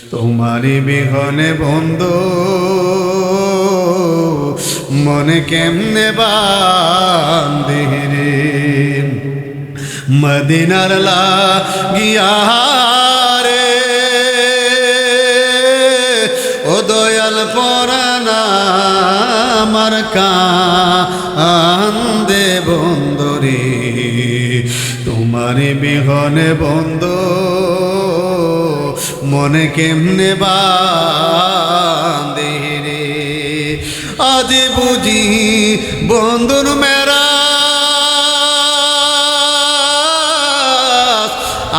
তোমারি বিহনে বন্ধু মনে কেমনে বান্ধি রে মদিনার লাগিয়া রে ও দয়াল পরানা আমার কান্দে বন্ধুরে তোমারি বিহনে বন্ধু মনে কেমনে বান্ধি রে আজ বুঝি বন্ধুর মেরা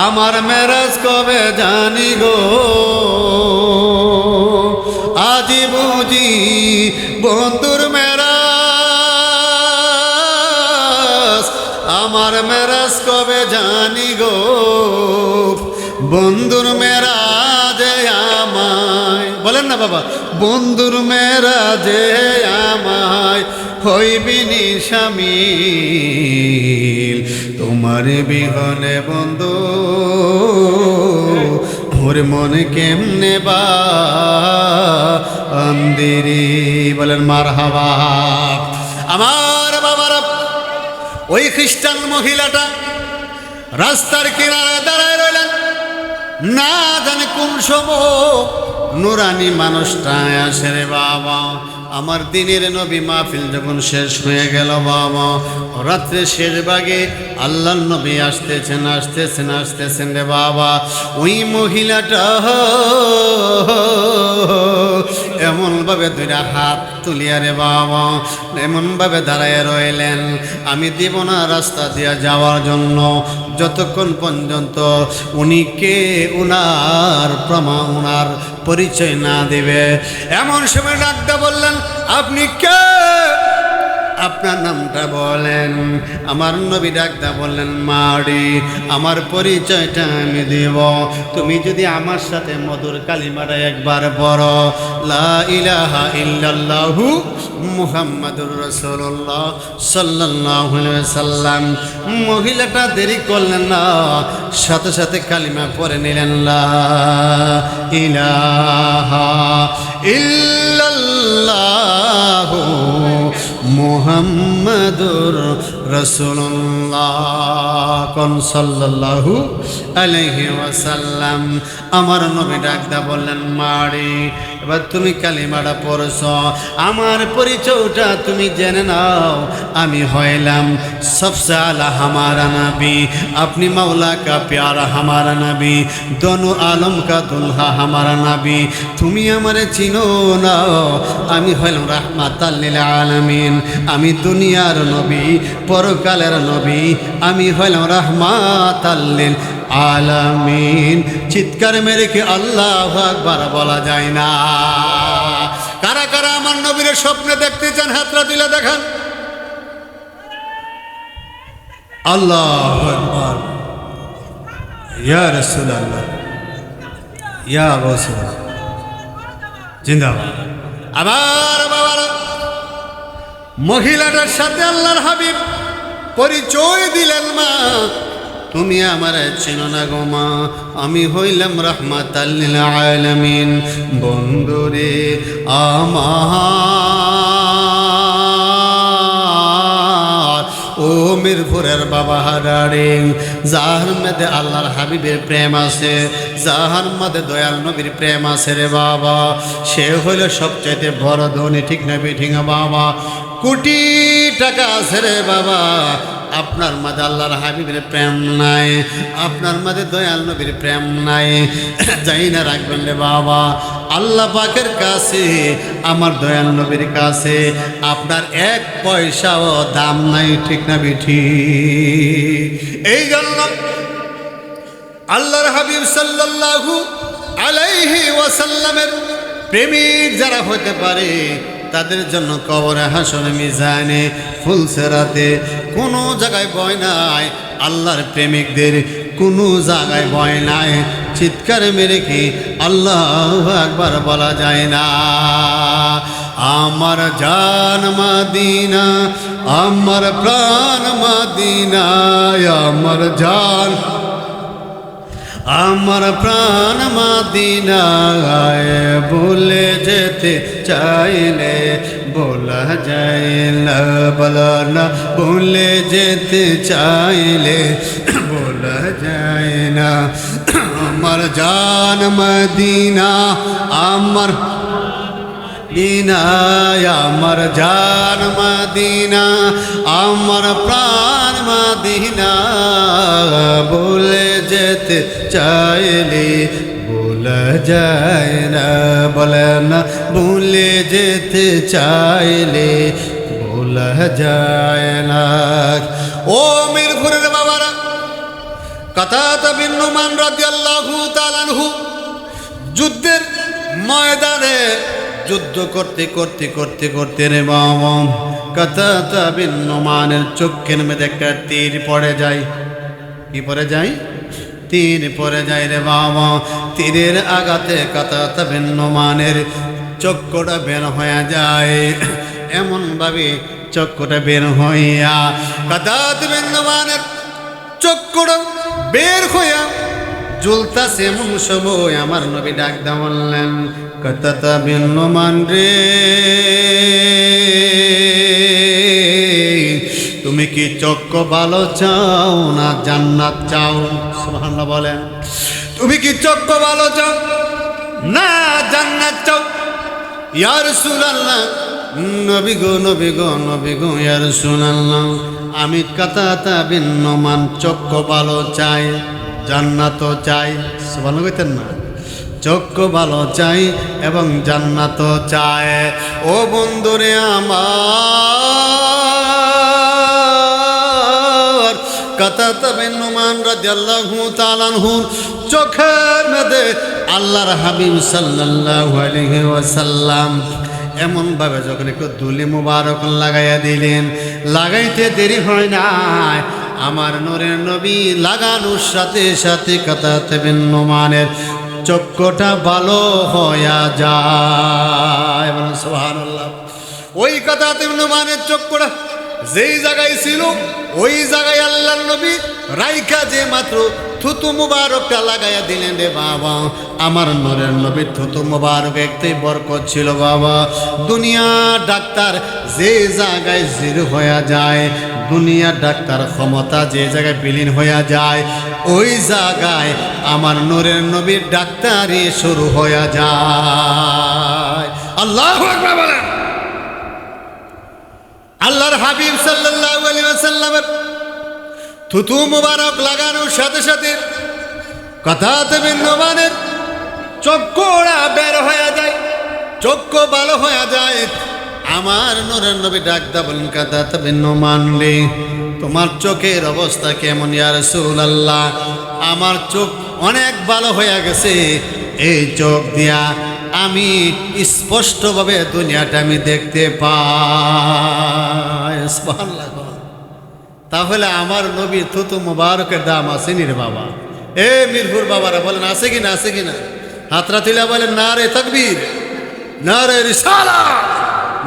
আমার মেরাজ কবে জানি গো আজ বুঝি বন্ধুর মেরাজ আমার মেরাজ কবে জানি গো বন্ধুর মেরাজে আমায় বলেন না বাবা বন্ধুর মেরাজে আমায় হইবিনি শামিল তোমার বিহনে বন্ধু ওর মনে কেমনে বান্দিরি বলেন মারহাবা আমার বাবার ওই খ্রিস্টান মহিলাটা রাস্তার কিনারে দাঁড়ায় রইলেন না জানে কোন সময় নুরানি মানুষটা আসে রে বাবা আমার দিনের নবী মাহফিল যখন শেষ হয়ে গেল বাবা রাত্রে শেষ ভাগে আল্লাহর নবী আসতেছেন রে বাবা ওই মহিলাটা এমনভাবে দুইটা হাত তুলিয়া রে বাবা এমনভাবে দাঁড়ায় রইলেন আমি দিব না রাস্তা দিয়ে যাওয়ার জন্য যতক্ষণ পর্যন্ত উনি কে উনার প্রমাণ উনার পরিচয় না দেবে এমন সময় ডাকটা বললেন আপনি কে আপনার নামটা বলেন আমার নবী ডাকটা বললেন মারি আমার পরিচয়টা আমি দেব তুমি যদি আমার সাথে মধুর কালিমাটা একবার পড়ো লা ইলাহা ইল্লাল্লাহু মুহাম্মাদুর রাসূলুল্লাহ সাল্লাল্লাহু আলাইহি ওয়াসাল্লাম মহিলাটা দেরি করলেন না সাথে সাথে কালিমা পড়ে নিলেন লা ইলাহা ইল্লাল্লাহু মুহাম্মাদুর রাসূলুল্লাহ কোন সাল্লাল্লাহু আলাইহি ওয়াসাল্লাম আমার নবী ডাকদা বললেন মারি এবার তুমি কালিমাটা পড়ছো আমার পরিচয়টা তুমি জেনে নাও আমি হইলাম সবসে আলা হামারা নবী আপনি মাওলা কা প্যারা হামারা নবী দোনো আলম কা দুলহা হামারা নবী তুমি আমারে চিনো না আমি হইলাম রাহমাতাল লিল আলামিন আমি দুনিয়ার নবী পরকালের নবী আমি হইলাম রাহমাতাল লিল আলামিন চিৎকার মেরে কি আল্লাহু আকবার বলা যায় না কারা কারা আমার নবীর স্বপ্নে দেখতে চান হাতরা তুলে দেখান আল্লাহু আকবার ইয়া রাসূলুল্লাহ ইয়া রাসূলুল্লাহ জিন্দাবাদ আবার বাবার মহিলাটার সাথে আল্লাহর হাবিব পরিচয় দিলেন মা তুমি আমার চিনো না গো মা আমি হইলাম রাহমাতাল লিল আলামিন বন্ধুরে আমার ও মিরপুরের বাবা হারারে যার মধ্যে আল্লাহর হাবিবের প্রেম আছে যার মধ্যে দয়াল নবীর প্রেম আছে রে বাবা সে হইল সবচাইতে বড় ধনী ঠিক না বেঠিঙা বাবা কোটি টাকা আছে রে বাবা আপনার মাঝে আল্লাহর হাবিবের প্রেম নাই আপনার মাঝে দয়াল নবীর প্রেম নাই যাই না রাখবেন রে বাবা আল্লাহ পাকের কাছে আমার দয়াল নবীর কাছে আপনার এক পয়সাও দাম নাই ঠিক না বেঠি এই জন্য আল্লাহর হাবিব সাল্লাল্লাহু আলাইহি ওয়াসাল্লামের প্রেমিক যারা হতে পারে তাদের জন্য কবরে হাসরে মিজানে ফুলসেরাতে কোনো জায়গায় ভয় নাই আল্লাহর প্রেমিকদের কোনো জায়গায় ভয় নাই চিৎকার মেরে কি আল্লাহু আকবার বলা যায় না আমার জান মদিনা আমার প্রাণ মদিনা আমার জান আমার প্রাণ মদিনায় ভুলে যেতে চাইলে বলা যায় না, বলা না, ভুলে যেতে চাইলে বলা যায় না। আমার জান মদিনা, আমার মদিনায়, আমার জান মদিনা, আমার প্রাণ মদিনা, ভুলে যেতে চাইলে ভুলা যায় না, বলে না, ভুলে যেতে চাইলে ভুলা যায় না। ও মিরপুরের বাবারা, কাতাদা বিন নুমান রাদিয়াল্লাহু তাআলা আনহু যুদ্ধের ময়দানে যুদ্ধ করতে করতে করতে করতে রে বাবা, কাতাদা বিন নুমানের চোখের মধ্যে একটা তীর পড়ে যায়। কি পড়ে যায়? তীর পড়ে যায় রে বাবা। তীরের আঘাতে কাতাদা বিন নুমানের চক্ষুটা বের হয়ে যায়। এমন ভাবে চক্ষুটা বের হইয়া কাতাদা বিন নুমানের চক্ষুটা বের হইয়া ঝুলতাছে। এমন সময় আমার নবী ডাক দা বললেন, কাতাদা বিন নুমান রে, তুমি কি চক্ষু ভালো চাও না জান্নাত চাও? সুবহানাল্লাহ বলেন। তুমি কি চক্ষু ভালো চাও না জান্নাত চাও? ইয়া রাসূলুল্লাহ, নবী গো, নবী গো, নবী গো, ইয়া রাসূলুল্লাহ, আমি কাতাদা বিন নুমান চক্ষু ভালো চাই, জান্নাতও চাই। সুবহানাল্লাহ কইতেন না? চক্ষু ভালো চাই এবং জান্নাতও চাই। ও বন্ধুরে আমার, কাতাদা বিন নুমান রাদিয়াল্লাহু তাআলা আনহু চোখের মধ্যে আল্লাহর হাবিব সাল্লাল্লাহু আলাইহি ওয়াসাল্লাম এমন ভাবে যখন একটু দুলি মুবারক লাগাইয়া দিলেন, লাগাইতে দেরি হয় না, আমার নূরের নবী লাগানোর সাথে সাথে কাতাদা বিন নুমানের চক্ষুটা ভালো হইয়া যায়। বলেন সুবহানাল্লাহ। ওই কাতাদা বিন নুমানের চক্ষুটা যেই জায়গায় ছিল ওই জায়গায় আল্লাহর নবী রাইখা যে মাত্র থুতু মুবারকটা লাগাইয়া দিলেন রে বাবা, আমার নূরের নবীর থুতু মুবারক একটাই বরকত ছিল বাবা। দুনিয়া ডাক্তার যে জায়গায় জির হইয়া যায়, দুনিয়া ডাক্তার ক্ষমতা যে জায়গায় বিলীন হইয়া যায়, ওই জায়গায় আমার নূরের নবীর ডাক্তারি শুরু হইয়া যায়। আল্লাহু আকবার বলেন। আল্লাহর হাবিব সাল্লাল্লাহু আলাইহি ওয়াসাল্লামের থুতু মুবারক লাগানোর সাথে সাথে কাতাদা বিন নুমানের চক্ষুটা বের হয়ে যায়, চক্ষু ভালো হয়ে যায়। আমার নূরের নবী ডাকদা বলেন, কাতাদা বিন নুমান রে, তোমার চোখের অবস্থা কেমন? ইয়া রাসূলুল্লাহ, আমার চোখ অনেক ভালো হয়ে গেছে, এই চোখ দিয়া আমি স্পষ্টভাবে দুনিয়াটা আমি দেখতে পাই। সুবহানাল্লাহ। তাহলে আমার নবীর থুতু মুবারকের দাম আছে নি রে বাবা? এ মিরপুর বাবারা বলেন আছে কিনা, আছে কিনা? হাতরা তুলে বলেন নারে তাকবীর, নারে রিসালা,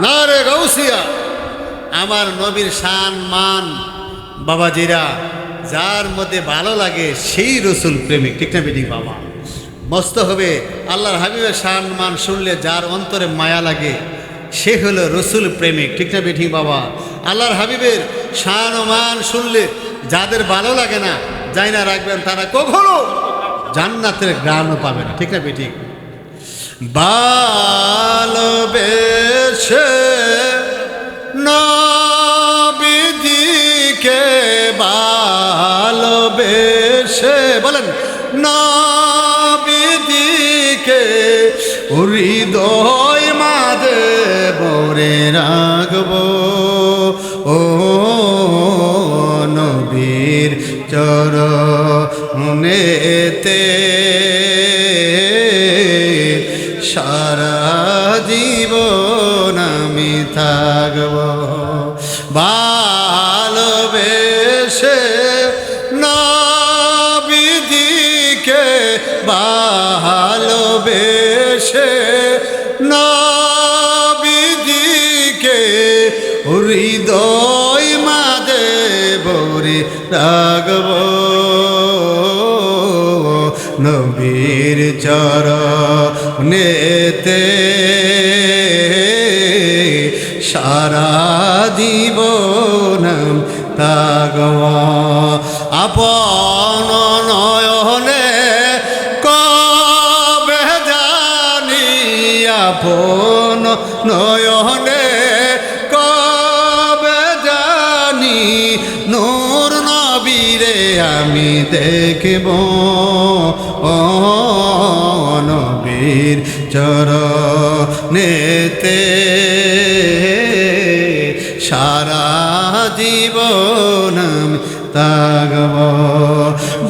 নারে গাউসিয়া। আমার নবীর শান মান বাবাজিরা যার মধ্যে ভালো লাগে সেই রসুল প্রেমিক, ঠিক না বেঠিক বাবা? মস্ত হবে আল্লাহর হাবিবের শান মান শুনলে যার অন্তরে মায়া লাগে সে হলো রসুল প্রেমিক, ঠিক না বেঠিক বাবা? আল্লাহর হাবিবের শান ও মান শুনলে যাদের ভালো লাগে না, যাই না রাখবেন, তারা কখনো জান্নাতের ঘ্রাণও পাবে না, ঠিক না বেঠিক? ভালোবেসে নবীজিকে ভালোবেসে বলেন নবীজিকে হৃদয় মাঝে ভরে রাখবো, ও নবীর চরণেতে সারা জীবন আমি থাকব। ভালোবেসে নবীজিকে ভালোবেসে নবীজিকে হৃদয় মাঝে ভরে রাখব, নবীর চরণেতে সারা জীবন তাগব আপন নয়নে কবে জানি আপন নয়নে কবে জানি নূর নবীরে আমি দেখব নবীর চরণেতে সারা জীবন তাগব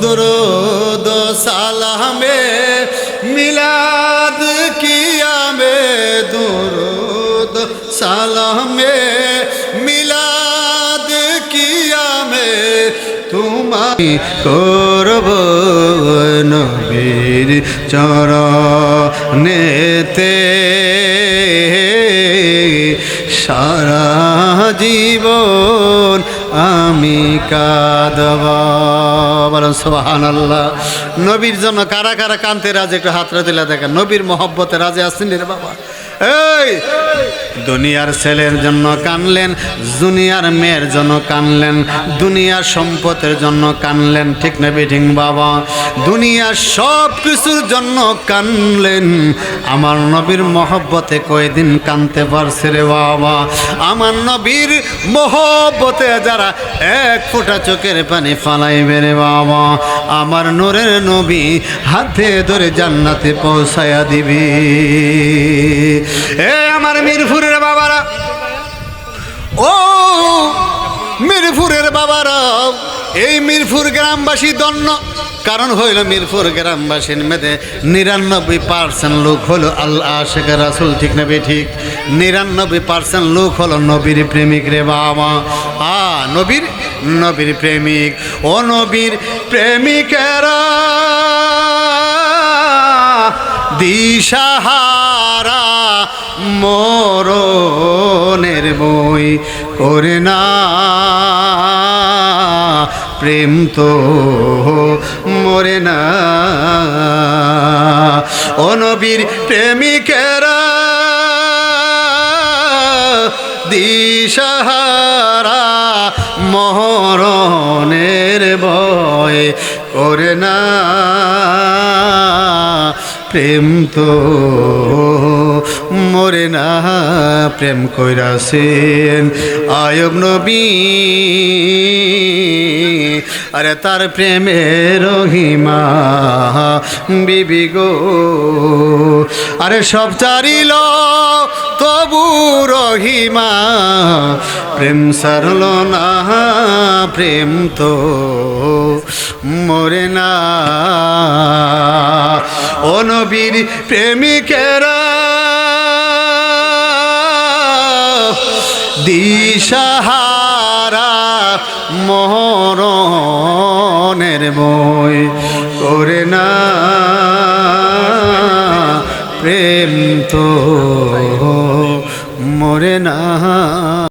দুরূদ সালামে মিলাদ কিয়ামে দুরূদ সালামে মিলাদ কিয়ামে তোমায় করব নবীর চরণেতে সারা জীবন আমি কাঁদব বলেন সুবহানাল্লাহ। নবীর জন্য কারা কারা কানতে রাজি একটু হাতরা দিলে দেখেন। নবীর মহব্বতে রাজি আছেন রে বাবা? এই দুনিয়ার ছেলের জন্য কানলেন, দুনিয়ার মেয়ের জন্য কানলেন, দুনিয়ার সম্পদের জন্য কানলেন, ঠিক না বেঠিক বাবা? দুনিয়ার সব কিছুর জন্য কানলেন, আমার নবীর মহব্বতে কয়দিন কানতে পারছে রে বাবা? আমার নবীর মহব্বতে যারা এক ফোঁটা চোখের পানি ফালাইবে রে বাবা, আমার নূরের নবী হাতে ধরে জান্নাতে পৌঁছায়া দিবি। এ আমার মিরপুরের বাবারা, ও মিরপুরের বাবারা, এই মিরপুর গ্রামবাসী ধন্য। কারণ হইল মিরপুর গ্রামবাসীর মেয়েদের ৯৯% লোক হলো আল্লাহ আশিক রাসূল, ঠিক না বেঠিক? ৯৯% লোক হলো নবীর প্রেমিক রে বাবা। নবীর প্রেমিক। ও নবীর প্রেমিকেরা দিশাহারা মরণের বই করে না, প্রেম তো মরে না। ও নবীর প্রেমিকেরা দিশাহারা মরণের ভয় করে না, প্রেম তো মরে না। প্রেম কইরাছেন আয়ব নবী, আরে তার প্রেমের রহিমা বিবি গো, আরে সব চারিল তবু রহিমা প্রেম সারল না, প্রেম তো মরে না। ও নবীর প্রেমিকেরা দিশাহারা মরণের বই করে না, প্রেম তো মরে না।